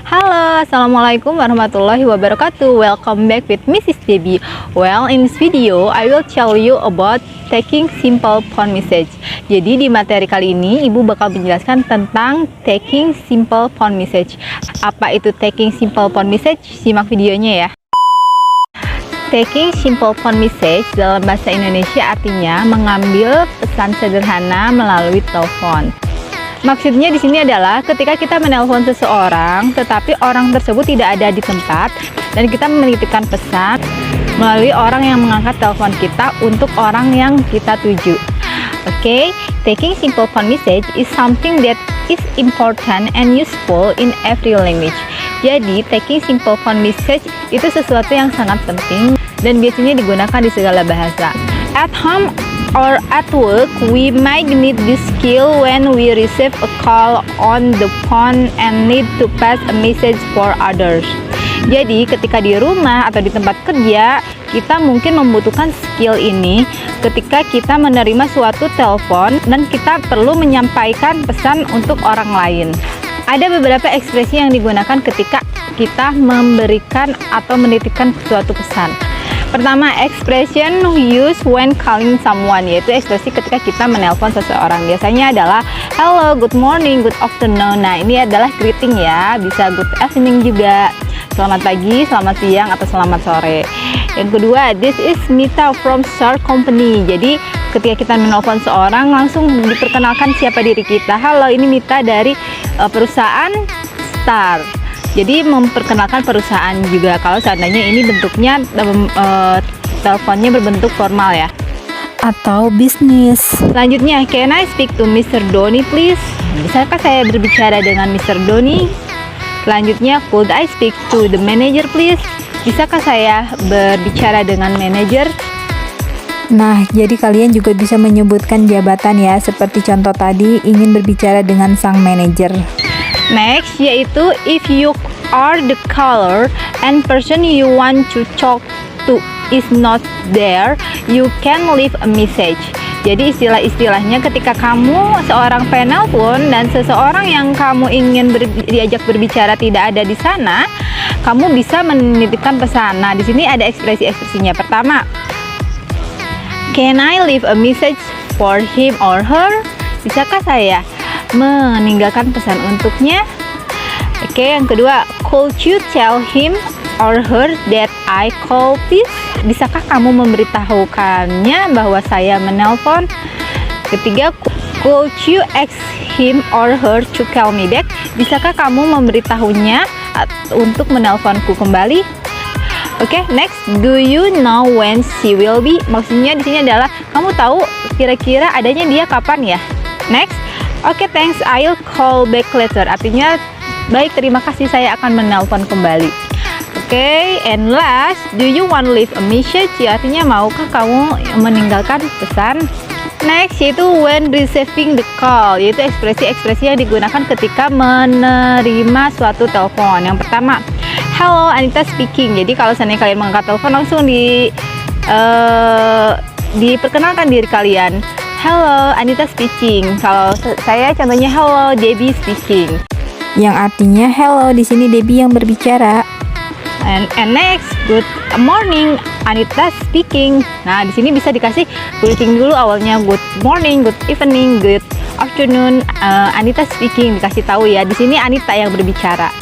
Halo, Assalamualaikum warahmatullahi wabarakatuh. Welcome back with Mrs. Debbie. Well, in this video, I will tell you about taking simple phone message. Jadi di materi kali ini, Ibu bakal menjelaskan tentang taking simple phone message. Apa itu taking simple phone message? Simak videonya ya. Taking simple phone message dalam bahasa Indonesia artinya mengambil pesan sederhana melalui telepon. Maksudnya di sini adalah ketika kita menelpon seseorang, tetapi orang tersebut tidak ada di tempat dan kita menitipkan pesan melalui orang yang mengangkat telepon kita untuk orang yang kita tuju. Okay, taking simple phone message is something that is important and useful in every language. Jadi, taking simple phone message itu sesuatu yang sangat penting dan biasanya digunakan di segala bahasa. At home or at work, we might need this skill when we receive a call on the phone and need to pass a message for others. Jadi, ketika di rumah atau di tempat kerja, kita mungkin membutuhkan skill ini ketika kita menerima suatu telepon dan kita perlu menyampaikan pesan untuk orang lain. Ada beberapa ekspresi yang digunakan ketika kita memberikan atau menitipkan suatu pesan. Pertama, expression used when calling someone, yaitu ekspresi ketika kita menelpon seseorang. Biasanya adalah hello, good morning, good afternoon. Nah, ini adalah greeting ya, bisa good evening juga, selamat pagi, selamat siang, atau selamat sore. Yang kedua, this is Mita from Star Company. Jadi ketika kita menelpon seorang, langsung diperkenalkan siapa diri kita. Halo, ini Mita dari perusahaan Star. Jadi memperkenalkan perusahaan juga kalau seandainya ini bentuknya teleponnya berbentuk formal ya, atau bisnis. Selanjutnya, can I speak to Mr. Doni please? Bisakah saya berbicara dengan Mr. Doni? Selanjutnya, could I speak to the manager please? Bisakah saya berbicara dengan manajer? Nah, jadi kalian juga bisa menyebutkan jabatan ya, seperti contoh tadi ingin berbicara dengan sang manajer. Next, yaitu if you are the caller and person you want to talk to is not there, you can leave a message. Jadi istilah-istilahnya ketika kamu seorang penelpon dan seseorang yang kamu ingin diajak berbicara tidak ada di sana, kamu bisa menitipkan pesan. Nah, di sini ada ekspresi-ekspresinya. Pertama, can I leave a message for him or her? Bisakah saya meninggalkan pesan untuknya? Oke, yang kedua, could you tell him or her that I call please? Bisakah kamu memberitahukannya bahwa saya menelpon? Ketiga, could you ask him or her to call me back? Bisakah kamu memberitahunya untuk menelponku kembali? Oke, next, do you know when she will be? Maksudnya di sini adalah kamu tahu kira-kira adanya dia kapan ya? Next, oke, thanks, I'll call back later. Artinya, baik, terima kasih, saya akan menelpon kembali. Oke, and last, do you want to leave a message? Ya, artinya maukah kamu meninggalkan pesan? Next, yaitu when receiving the call, yaitu ekspresi-ekspresi yang digunakan ketika menerima suatu telepon. Yang pertama, hello, Anita speaking. Jadi kalau seandainya kalian mengangkat telepon, langsung diperkenalkan diri kalian. Hello, Anita speaking. Kalau saya contohnya hello, Debbie speaking. Yang artinya hello, di sini Debbie yang berbicara. And next, good morning, Anita speaking. Nah, di sini bisa dikasih greeting dulu awalnya, good morning, good evening, good afternoon, Anita speaking, dikasih tahu ya. Di sini Anita yang berbicara.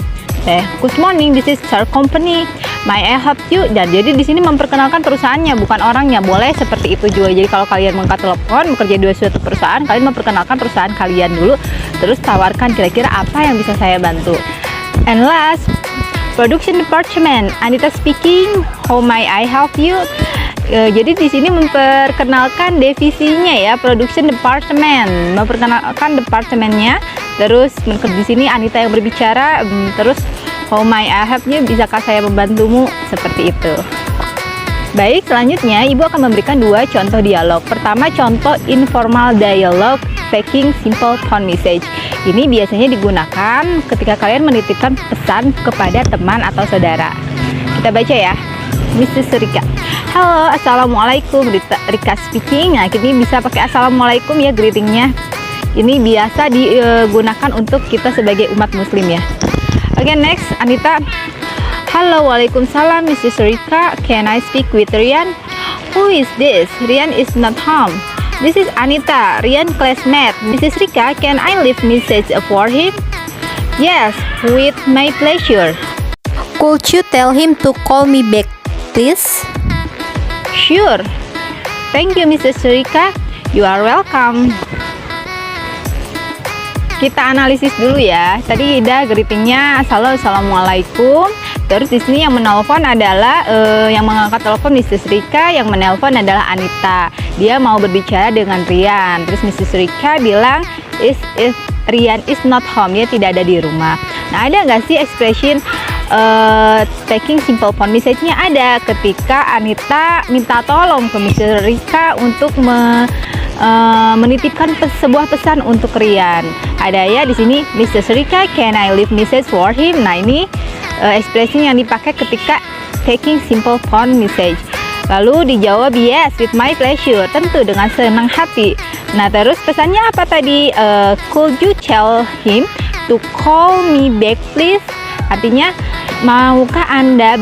Good morning, this is Star Company. May I help you? Dan jadi di sini memperkenalkan perusahaannya, bukan orangnya. Boleh seperti itu juga. Jadi kalau kalian mengangkat telepon, bekerja di suatu perusahaan, kalian memperkenalkan perusahaan kalian dulu, terus tawarkan kira-kira apa yang bisa saya bantu. And last, production department, Anita speaking. How may I help you? Jadi di sini memperkenalkan divisinya ya, production department, memperkenalkan departemennya. Terus di sini Anita yang berbicara, terus how may I help you? Bisakah saya membantumu? Seperti itu. Baik, selanjutnya Ibu akan memberikan dua contoh dialog. Pertama, contoh informal dialog taking simple phone message. Ini biasanya digunakan ketika kalian menitipkan pesan kepada teman atau saudara. Kita baca ya. Mrs. Rika. Halo, assalamualaikum, Rika speaking. Nah, ini bisa pakai assalamualaikum ya greetingnya. Ini biasa digunakan untuk kita sebagai umat muslim ya. Okay, next, Anita. Hello, Waalaikumsalam, Mrs. Rika. Can I speak with Rian? Who is this? Rian is not home. This is Anita, Rian classmate. Mrs. Rika, can I leave message for him? Yes, with my pleasure. Could you tell him to call me back, please? Sure. Thank you, Mrs. Rika. You are welcome. Kita analisis dulu ya. Tadi Ida greetingnya assalamualaikum. Terus di sini yang menelpon adalah yang mengangkat telepon Mrs. Rika, yang menelpon adalah Anita. Dia mau berbicara dengan Rian. Terus Mrs. Rika bilang Rian is not home, dia tidak ada di rumah. Nah, ada nggak sih expression taking simple phone message-nya? Ada ketika Anita minta tolong ke Mrs. Rika untuk menitipkan sebuah pesan untuk Rian. Ada ya di sini, Mrs. Rika, can I leave message for him? Nah, ini ekspresi yang dipakai ketika taking simple phone message. Lalu dijawab yes with my pleasure, tentu dengan senang hati. Nah, terus pesannya apa tadi? Could you tell him to call me back please? Artinya, maukah Anda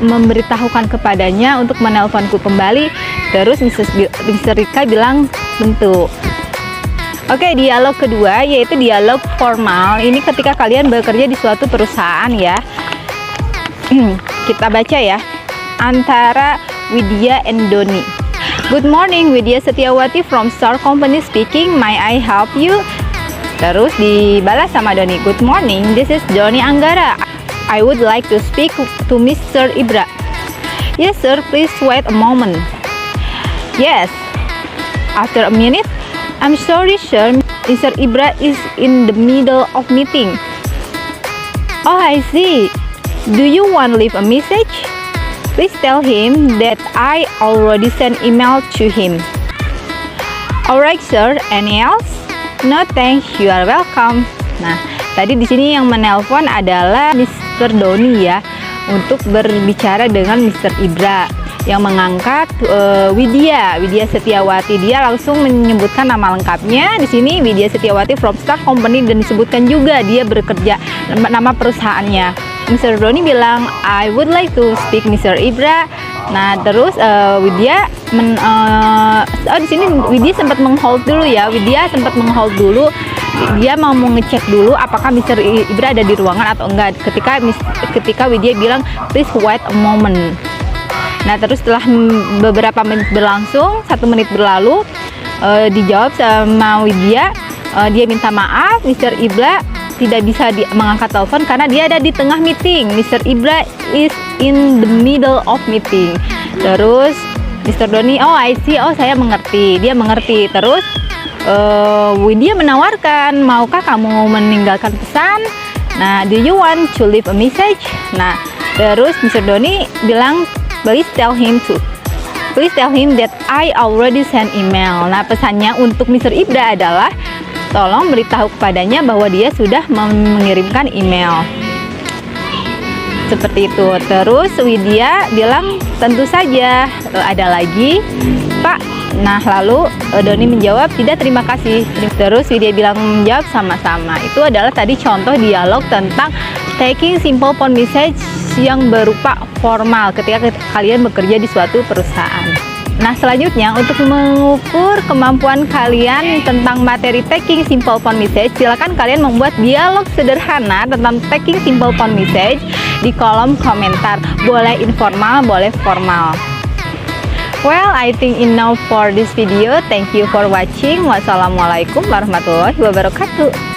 memberitahukan kepadanya untuk menelponku kembali? Terus Mrs. Rika bilang tentu. Oke, dialog kedua yaitu dialog formal. Ini ketika kalian bekerja di suatu perusahaan ya. Kita baca ya. Antara Widya and Doni. Good morning, Widya Setiawati from Star Company speaking. May I help you? Terus dibalas sama Doni. Good morning, this is Doni Anggara. I would like to speak to Mr. Ibra. Yes sir, please wait a moment. Yes. After a minute. I'm sorry sir, Mr. Ibra is in the middle of meeting. Oh, I see. Do you want to leave a message? Please tell him that I already sent email to him. Alright sir, any else? No thanks, you are welcome. Nah, tadi di sini yang menelpon adalah Mr. Doni ya, untuk berbicara dengan Mr. Ibra. Yang mengangkat Widya Setiawati. Dia langsung menyebutkan nama lengkapnya. Di sini Widya Setiawati from Star Company, dan disebutkan juga dia bekerja, nama perusahaannya. Mr. Doni bilang I would like to speak Mr. Ibra. Nah, terus Widya di sini Widya sempat menghold dulu ya. Widya sempat menghold dulu. Dia mau ngecek dulu apakah Mr. Ibra ada di ruangan atau enggak. Ketika Widya bilang please wait a moment. Nah, terus setelah beberapa menit berlangsung, 1 menit berlalu, dijawab sama Widya, dia minta maaf, Mr. Ibra tidak bisa mengangkat telepon karena dia ada di tengah meeting. Mr. Ibra is in the middle of meeting. Terus Mr. Doni, oh I see, oh saya mengerti, dia mengerti. Terus Widya menawarkan, maukah kamu meninggalkan pesan? Nah, do you want to leave a message? Nah, terus Mr. Doni bilang, please tell him that I already sent email. Nah, pesannya untuk Mr. Ibra adalah tolong beritahu kepadanya bahwa dia sudah mengirimkan email. Seperti itu. Terus Widya bilang tentu saja. Ada lagi, Pak. Nah, lalu Doni menjawab tidak, terima kasih. Terus Widya bilang menjawab sama-sama. Itu adalah tadi contoh dialog tentang taking simple phone message yang berupa formal ketika kalian bekerja di suatu perusahaan. Nah, selanjutnya untuk mengukur kemampuan kalian tentang materi taking simple phone message, silakan kalian membuat dialog sederhana tentang taking simple phone message di kolom komentar. Boleh informal, boleh formal. Well, I think enough for this video. Thank you for watching. Wassalamualaikum warahmatullahi wabarakatuh.